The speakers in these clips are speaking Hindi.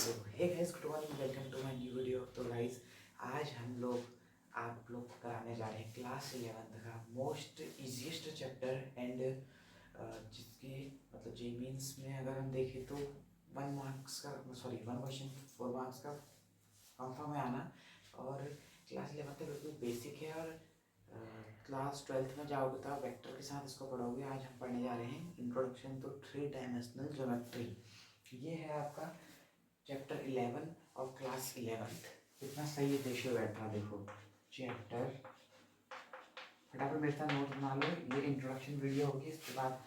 तो hey guys, good morning, welcome to my new video. तो गाइस, आज हम लोग आप लोग को कराने जा रहे हैं क्लास 11th का मोस्ट इजीएस्ट चैप्टर एंड जिसकी मतलब जी मीन्स में अगर हम देखें तो 1 क्वेश्चन 4 मार्क्स का कंफर्म है आना। और क्लास 11th बिल्कुल बेसिक है और क्लास 12th में जाओगे तो आप वेक्टर के साथ इसको पढ़ोगे। आज हम पढ़ने जा रहे हैं इंट्रोडक्शन टू 3 डायमेंशनल ज्योमेट्री। ये है आपका चैप्टर 11 और क्लास 11th। कितना सही रेशियो बैठ रहा देखो। चैप्टर फटाफट मेरे साथ नोट बना लो। ये इंट्रोडक्शन वीडियो होगी, इसके बाद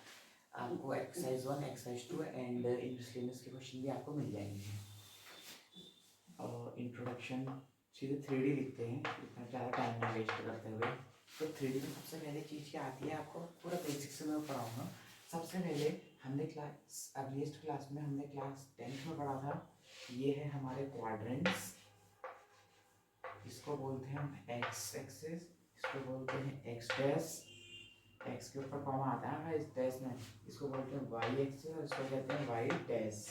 आपको exercise 1 exercise 2 and in miscellaneous के क्वेश्चन भी आपको मिल जाएंगे। और इंट्रोडक्शन सीधे 3D लिखते हैं, इतना ज़्यादा टाइम ना वेस्ट करते हुए। तो 3D में सबसे पहले चीज़ क्या आती है, आपको पूरा बेसिक से मैं पढ़ाऊँगा। सबसे पहले हमने क्लास में हमने क्लास 10th में पढ़ा था। ये है हमारे क्वाड्रेंट्स, इसको बोलते हैं हम एक्स एक्सिस, इसको बोलते हैं एक्स डैश, एक्स के ऊपर कॉमा आता है इस डैश में, इसको बोलते हैं वाई एक्सिस और इसको कहते हैं वाई डैश।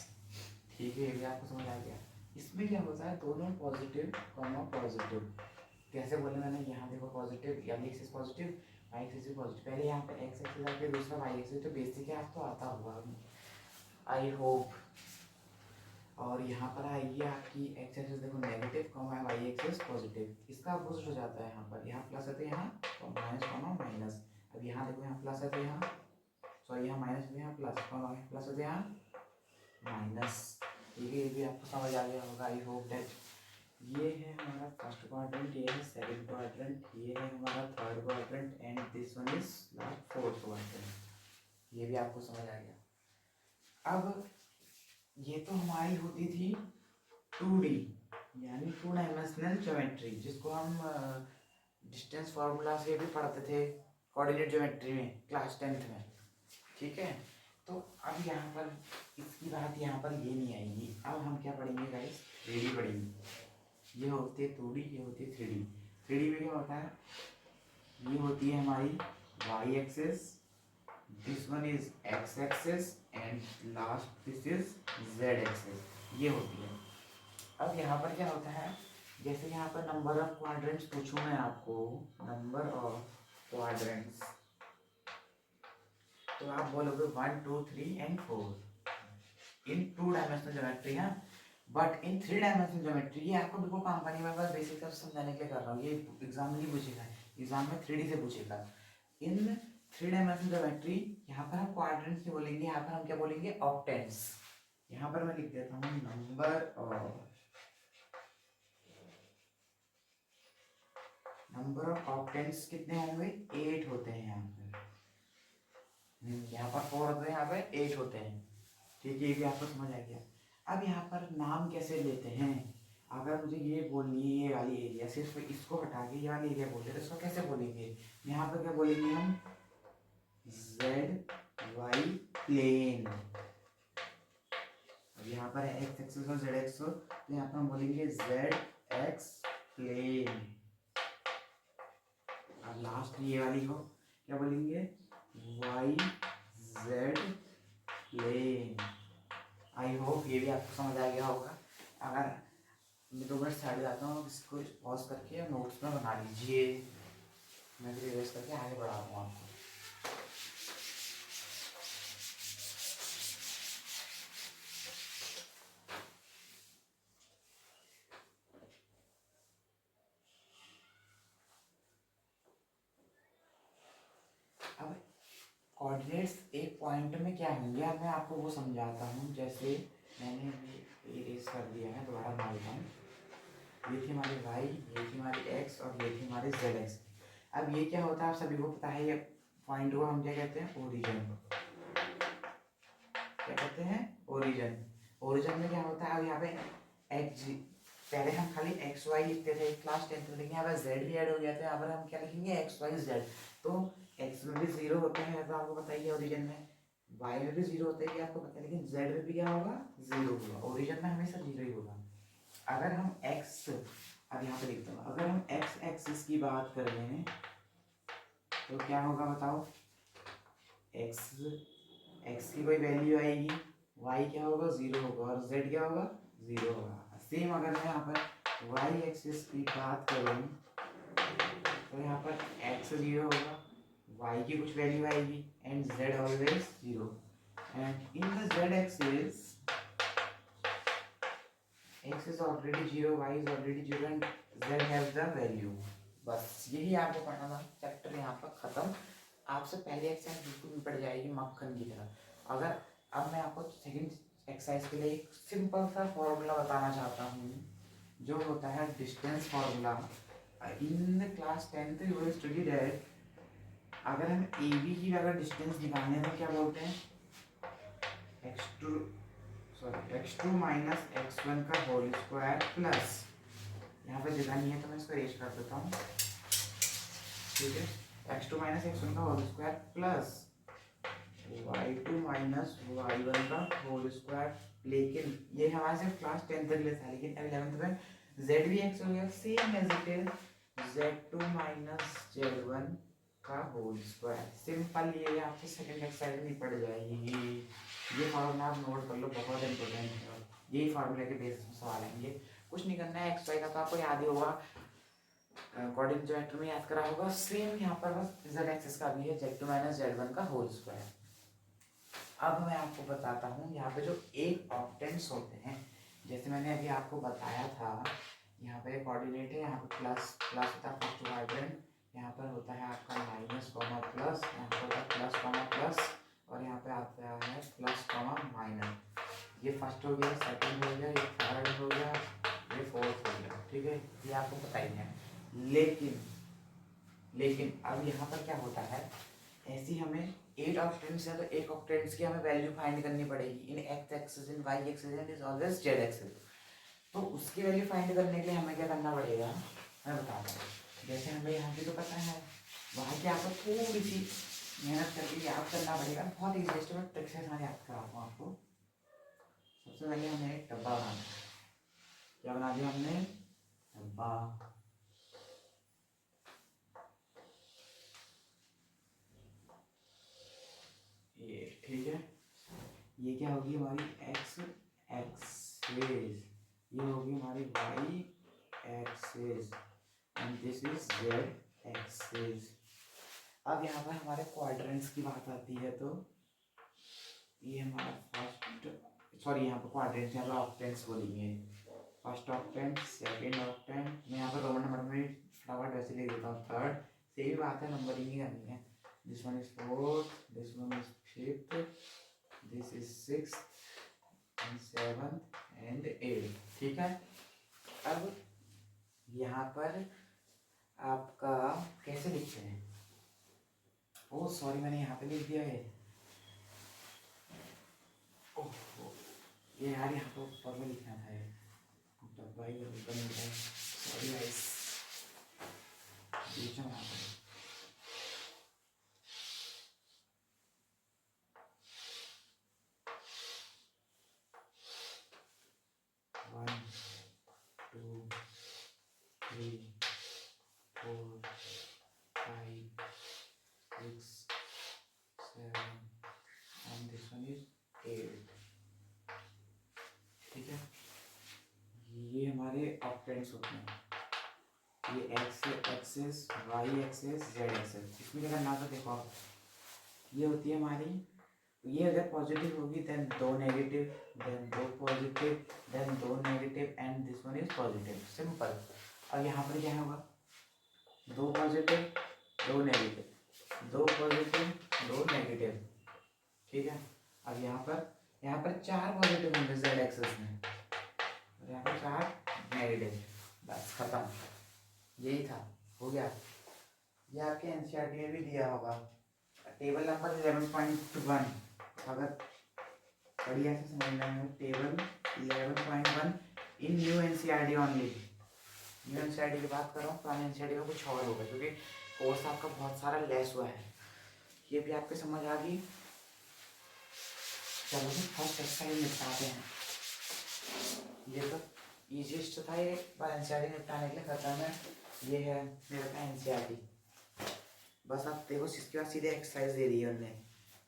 ठीक है, ये भी आपको समझ आ गया। इसमें क्या होता है, दोनों पॉजिटिव कॉमा पॉजिटिव। कैसे बोले मैंने, यहाँ देखो पॉजिटिव यानी एक्सिस पॉजिटिव, वाई एक्सिस भी पॉजिटिव। पहले यहाँ पे एक्स एक्सिस आके दूसरा वाई एक्सिस, तो बेसिक है आपको आता होगा आई होप। और यहाँ पर आएगी आपकी एक्स एक्सिस देखो negative comma y axis positive, इसका अपोजिट हो जाता है। यहाँ प्लस है तो यहाँ माइनस कॉमा माइनस। अब यहाँ देखो यहाँ प्लस है तो यहाँ सॉरी यहाँ माइनस है तो यहाँ प्लस, कॉमा प्लस है तो यहाँ माइनस। ठीक है, ये भी आपको समझ आ गया होगा आई होप दैट। ये है हमारा फर्स्ट क्वाड्रेंट, ये है सेकंड क्वाड्रेंट, ये है हमारा third quadrant and this one is last fourth quadrant. ये भी आपको समझ आ गया। अब ये तो हमारी होती थी 2D यानी 2 डायमेंशनल ज्योमेट्री, जिसको हम डिस्टेंस फार्मूला से भी पढ़ते थे कोऑर्डिनेट ज्योमेट्री में क्लास 10th में। ठीक है, तो अब यहाँ पर इसकी बात यहाँ पर ये नहीं आएगी। अब हम क्या पढ़ेंगे गाइस, 3D पढ़ेंगे। ये होती है 2D, ये होती है 3D। 3D में क्या होता है, ये होती है हमारी y axis, this one is x axis and last this is z axis, ये होती है। अब यहाँ पर क्या होता है, जैसे यहाँ पर नंबर ऑफ क्वाड्रेंट्स पूछूं मैं आपको, नंबर ऑफ क्वाड्रेंट्स, तो आप बोलोगे 1 2 3 एंड 4 इन 2 डायमेंशनल ज्योमेट्री है। बट इन 3 डायमेंशनल ज्योमेट्री, ये आपको बिल्कुल काम का नहीं, मैं बस बेसिक सब समझाने के लिए कर रहा हूँ। ये एग्जाम में नहीं पूछेगा, एग्जाम में 3D से पूछेगा। इन 3 डायमेंशनल ज्योमेट्री यहाँ पर हम क्वाड्रेंट्स नहीं बोलेंगे, यहाँ पर हम क्या बोलेंगे, ऑक्टेंट्स। यहाँ पर मैं लिख देता हूँ नंबर ऑफ ऑक्टेंट्स कितने होंगे, 8 होते हैं यहाँ पर। यहाँ पर 4 होते हैं, यहाँ पर 8 होते हैं। ठीक है, ये भी आपको समझ आ गया। अब यहाँ पर नाम कैसे लेते हैं, अगर मुझे ये बोलनी है ये वाली एरिया, सिर्फ इसको हटा के ये वाली एरिया बोल रहे तो इसको कैसे बोलेंगे, यहाँ पर क्या बोलेंगे हम, जेड वाई प्लेन। अब यहाँ पर है एक्स एक्सिस और जेड एक्स, तो यहाँ पर हम बोलेंगे जेड एक्स प्लेन। अब लास्ट ये वाली को क्या बोलेंगे, y z plane. I hope ये भी आपको समझ आ गया होगा। अगर मैं 2 मिनट साइड जाता हूँ, इसको पॉज करके नोट्स में बना लीजिए, मैं भी रिवर्स करके आगे बढ़ा रहा हूँ आपको। अब कोऑर्डिनेट्स एक पॉइंट में क्या होंगे, अब मैं आपको वो समझाता हूँ। जैसे मैंने ये इरेज कर दिया है, दोबारा बना देता हूँ। ये थी हमारी वाई, ये थी हमारी एक्स और ये थी हमारी जेड एक्स। अब ये क्या होता है, आप सभी को पता है, ये पॉइंट को हम क्या कहते हैं, ओरिजिन। क्या कहते हैं, ओरिजिन। ओरिजिन में क्या होता है, अब यहाँ पे एक्स, पहले हम खाली एक्स वाई लिखते थे क्लास 10th में, लेकिन यहाँ पर जेड भी ऐड हो गया था। यहाँ पर हम क्या लिखेंगे, एक्स वाई जेड। तो एक्स में भी 0 होता है, तो आपको पता ही है ओरिजिन में। वाई में भी 0 होता है, ये आपको पता है, लेकिन जेड में भी क्या होगा, 0 होगा। ओरिजिन में हमेशा 0 ही होगा। अगर हम एक्स, अब यहाँ पे लिखता हूँ, अगर हम एक्स एक्सिस की बात कर रहे हैं तो क्या होगा बताओ, एक्स की कोई वैल्यू आएगी, वाई क्या होगा, 0 होगा, और जेड क्या होगा, जीरो होगा। सेम अगर मैं यहाँ पर वाई एक्सिस की बात करूँ तो यहाँ पर एक्स जीरो होगा, वाई की कुछ वैल्यू आएगी and Z always zero. And in the Z axis x is already 0, y is already 0 and z has the value। बस यही आपको पढ़ना था, चैप्टर यहाँ पर खत्म। आपसे पहले एक्सरसाइज बिल्कुल भी पड़ जाएगी मक्खन की तरह। अगर अब मैं आपको सेकंड एक्सरसाइज के लिए एक सिंपल सा फॉर्मूला बताना चाहता हूँ जो होता है distance formula. In class 10th you will study that अगर हम ए बी की अगर डिस्टेंस निकालने हैं तो क्या बोलते हैं, x2 माइनस x1 का होल स्क्वायर प्लस, यहाँ पे जगह नहीं है तो मैं इसको रेश कर देता हूँ, ठीक है, x2 माइनस x1 का whole square plus y2 minus y1 का होल स्क्वायर। लेकिन ये हमारे सिर्फ क्लास 10 तक ले था, लेकिन 11th में z भी x हो गया same as it is z2 minus z1 का होल स्क्वायर। सिंपल, ये आपकी सेकंड एक्सरसाइज में पड़ जाएगी। ये फार्मूला आप नोट कर लो, बहुत इंपॉर्टेंट है। यही फार्मूले के बेसिस पे सवाल आएंगे, कुछ नहीं करना है। एक्स वाई का तो आपको याद ही होगा, कोऑर्डिनेट ज्योमेट्री में याद करा होगा। सेम यहाँ पर बस जेड एक्सिस का भी है z2 माइनस z1 का होल स्क्वायर। अब मैं आपको बताता हूँ यहाँ पे जो एक ऑक्टेंट्स होते हैं, जैसे मैंने अभी आपको बताया था, यहाँ पे कोऑर्डिनेट है, यहाँ पे प्लस प्लस होता है फर्स्ट क्वाड्रेंट, यहाँ पर होता है आपका माइनस कॉमा प्लस, यहाँ पर होता है प्लस कॉमा प्लस, और यहाँ पे आता है प्लस कॉमा माइनस। ये फर्स्ट हो गया, सेकंड हो गया, ये थर्ड हो गया, ये फोर्थ हो गया, ठीक है, ये आपको पता ही है। लेकिन अब यहाँ पर क्या होता है, ऐसी हमें 8 ऑक्टेंट्स है तो 1 ऑक्टेंट्स की हमें वैल्यू फाइंड करनी पड़ेगी in X axis, in Y axis and is always Z axis. तो उसकी वैल्यू फाइंड करने के लिए हमें क्या करना पड़ेगा, मैं बताता हूँ। जैसे हमें यहाँ की तो पता है, वहाँ की आपको थोड़ी सी मेहनत करके याद करना पड़ेगा, बहुत ईजी स्टेप में ट्रिक से साथ याद कराता हूँ आपको। सबसे पहले हमें एक डब्बा बनाना है। क्या बना दिया हमने, डब्बा। ये ठीक है, ये क्या होगी हमारी एक्स एक्सिस, ये होगी हमारी y axis and this is z axis. अब यहाँ पर हमारे क्वाड्रेंट्स की बात आती है तो ये हमारा फर्स्ट, सॉरी यहाँ पर क्वाड्रेंट्स, यहाँ पर ऑक्टेंट्स बोलेंगे। फर्स्ट ऑक्टेंट, सेकेंड ऑक्टेंट, मैं यहाँ पर रोमन नंबर में फटाफट वैसे लिख देता हूँ। थर्ड, सेम बात है, नंबरिंग ही करनी है। This one is fourth, this one is fifth, this is sixth and seventh and eight, ठीक है। अब यहाँ पर आपका कैसे लिखते हैं, ओ सॉरी मैंने यहाँ पे लिख दिया है, ओह ये यार यहाँ पर ऊपर में लिखना था, डब्बा ही ऊपर में लिखा है, सॉरी गाइस, बीच में आता है। ऑक्टेंट्स होते हैं, ये x axis, y axis, z axis. इसमें क्या करना था, देखो ये होती है हमारी, ये अगर पॉजिटिव होगी then 2 negative, then 2 positive, then 2 negative and this one is positive, simple. और यहाँ पर क्या होगा, 2 पॉजिटिव 2 नेगेटिव, 2 पॉजिटिव 2 नेगेटिव, ठीक है। अब यहाँ पर 4 पॉजिटिव होंगे जेड एक्सिस में, और यहाँ पर 4 नेगेटिव, बस खत्म, यही था, हो गया। ये आपके एनसीईआरटी में भी दिया होगा, टेबल नंबर 11.1, अगर बढ़िया से समझना है, table 11.1 in new NCERT only. New NCERT की बात कर रहा हूँ, पुराने एनसीईआरटी में कुछ और होगा, क्योंकि कोर्स आपका बहुत सारा लेस हुआ है। ये भी आपके समझ आ गई। चलो फर्स्ट एक्सरसाइज निपटाते हैं, ये तो ईजीएस्ट था, ये बार एनसीईआरटी निपटाने के लिए खत्म है। ये है मेरे पास एनसीईआरटी, बस आप देखो इसके बाद सीधे एक्सरसाइज दे दी है उन्होंने।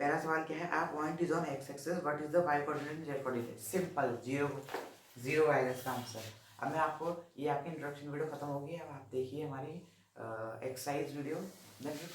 पहला सवाल क्या है, आप point is on x axis, what is the y coordinate and z coordinate. Simple, 0 0 आएगा इसका आंसर। अब मैं आपको, ये आपकी इंट्रोडक्शन वीडियो खत्म होगी, अब आप देखिए हमारी एक्सरसाइज वीडियो, देन फिर